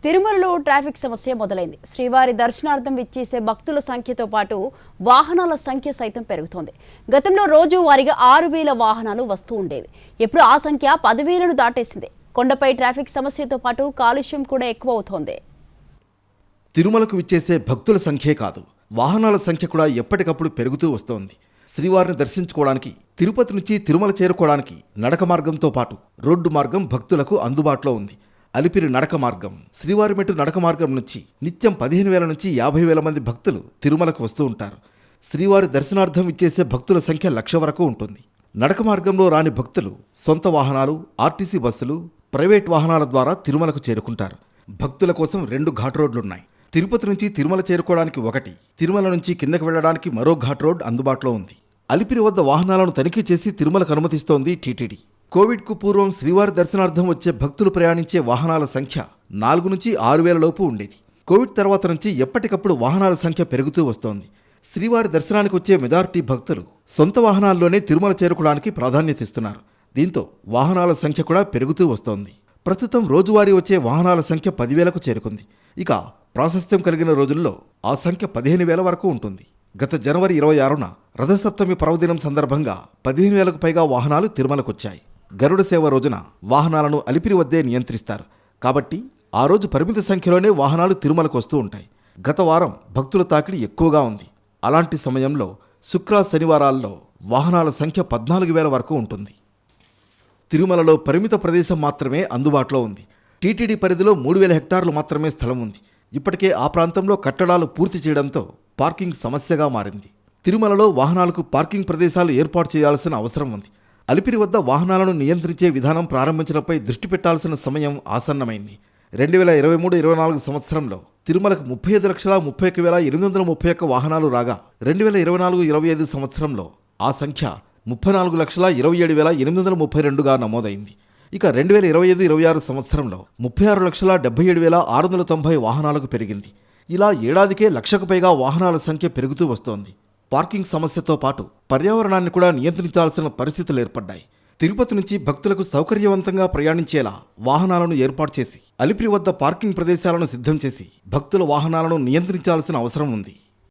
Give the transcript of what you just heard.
తిరుమలలో ట్రాఫిక్ సమస్య మొదలైంది. శ్రీవారి దర్శనార్థం విచ్చేసే భక్తుల సంఖ్యతో పాటు వాహనాల సంఖ్య సైతం పెరుగుతోంది. గతంలో రోజు వారీగా 6,000 వాహనాలు వస్తూ ఉండేవి. ఇప్పుడు ఆ సంఖ్య 10,000ను దాటేసింది. కొండపై ట్రాఫిక్ సమస్యతో పాటు కాలుష్యం కూడా ఎక్కువ అవుతోంది. తిరుమలకు విచ్చేసే భక్తుల సంఖ్యే కాదు, వాహనాల సంఖ్య కూడా ఎప్పటికప్పుడు పెరుగుతూ వస్తోంది. శ్రీవారిని దర్శించుకోవడానికి, తిరుపతి నుంచి తిరుమల చేరుకోవడానికి నడక మార్గంతో పాటు రోడ్డు మార్గం భక్తులకు అందుబాటులో ఉంది. అలిపిరి నడక మార్గం, శ్రీవారిమెట్టు నడక మార్గం నుంచి నిత్యం 15,000 నుంచి 50,000 మంది భక్తులు తిరుమలకు వస్తూ ఉంటారు. శ్రీవారి దర్శనార్థం ఇచ్చేసే భక్తుల సంఖ్య 1,00,000 వరకు ఉంటుంది. నడక మార్గంలో రాని భక్తులు సొంత వాహనాలు, ఆర్టీసీ బస్సులు, ప్రైవేట్ వాహనాల ద్వారా తిరుమలకు చేరుకుంటారు. భక్తుల కోసం 2 ఘాట్ రోడ్లున్నాయి. తిరుపతి నుంచి తిరుమల చేరుకోవడానికి ఒకటి, తిరుమల నుంచి కిందకు వెళ్లడానికి మరో ఘాట్ రోడ్ అందుబాటులో ఉంది. అలిపిరి వద్ద వాహనాలను తనిఖీ చేసి తిరుమలకు అనుమతిస్తోంది టీటీడీ. కోవిడ్కు పూర్వం శ్రీవారి దర్శనార్థం వచ్చే భక్తులు ప్రయాణించే వాహనాల సంఖ్య 4 నుంచి 6,000 లోపు ఉండేది. కోవిడ్ తర్వాత నుంచి ఎప్పటికప్పుడు వాహనాల సంఖ్య పెరుగుతూ వస్తోంది. శ్రీవారి దర్శనానికి వచ్చే మెజారిటీ భక్తులు సొంత వాహనాల్లోనే తిరుమల చేరుకోవడానికి ప్రాధాన్యత ఇస్తున్నారు. దీంతో వాహనాల సంఖ్య కూడా పెరుగుతూ వస్తోంది. ప్రస్తుతం రోజువారీ వచ్చే వాహనాల సంఖ్య 10,000కు చేరుకుంది. ఇక ప్రాశస్త్యం కలిగిన రోజుల్లో ఆ సంఖ్య 15,000 వరకు ఉంటుంది. గత జనవరి 26న రథసప్తమి పర్వదినం సందర్భంగా 15,000కు పైగా వాహనాలు తిరుమలకొచ్చాయి. గరుడ సేవ రోజున వాహనాలను అలిపిరి వద్దే నియంత్రిస్తారు. కాబట్టి ఆ రోజు పరిమిత సంఖ్యలోనే వాహనాలు తిరుమలకు వస్తూ ఉంటాయి. గత వారం భక్తుల తాకిడి ఎక్కువగా ఉంది. అలాంటి సమయంలో శుక్ర శనివారాల్లో వాహనాల సంఖ్య 14,000 వరకు ఉంటుంది. తిరుమలలో పరిమిత ప్రదేశం మాత్రమే అందుబాటులో ఉంది. టీటీడీ పరిధిలో 3,000 హెక్టార్లు మాత్రమే స్థలం ఉంది. ఇప్పటికే ఆ ప్రాంతంలో కట్టడాలు పూర్తి చేయడంతో పార్కింగ్ సమస్యగా మారింది. తిరుమలలో వాహనాలకు పార్కింగ్ ప్రదేశాలు ఏర్పాటు చేయాల్సిన అవసరం ఉంది. అలిపిరి వద్ద వాహనాలను నియంత్రించే విధానం ప్రారంభించడంపై దృష్టి పెట్టాల్సిన సమయం ఆసన్నమైంది. 2023-24 సంవత్సరంలో తిరుమలకు 35,31,831 వాహనాలు రాగా 2024-25 సంవత్సరంలో ఆ సంఖ్య 34,27,832గా నమోదైంది. ఇక 2025-26 సంవత్సరంలో 36,77,690 వాహనాలకు పెరిగింది. ఇలా ఏడాదికే 1,00,000కు పైగా వాహనాల సంఖ్య పెరుగుతూ వస్తోంది. పార్కింగ్ సమస్యతో పాటు పర్యావరణాన్ని కూడా నియంత్రించాల్సిన పరిస్థితులు ఏర్పడ్డాయి. తిరుపతి నుంచి భక్తులకు సౌకర్యవంతంగా ప్రయాణించేలా వాహనాలను ఏర్పాటు చేసి అలిపిరి వద్ద పార్కింగ్ ప్రదేశాలను సిద్ధం చేసి భక్తుల వాహనాలను నియంత్రించాల్సిన అవసరం ఉంది.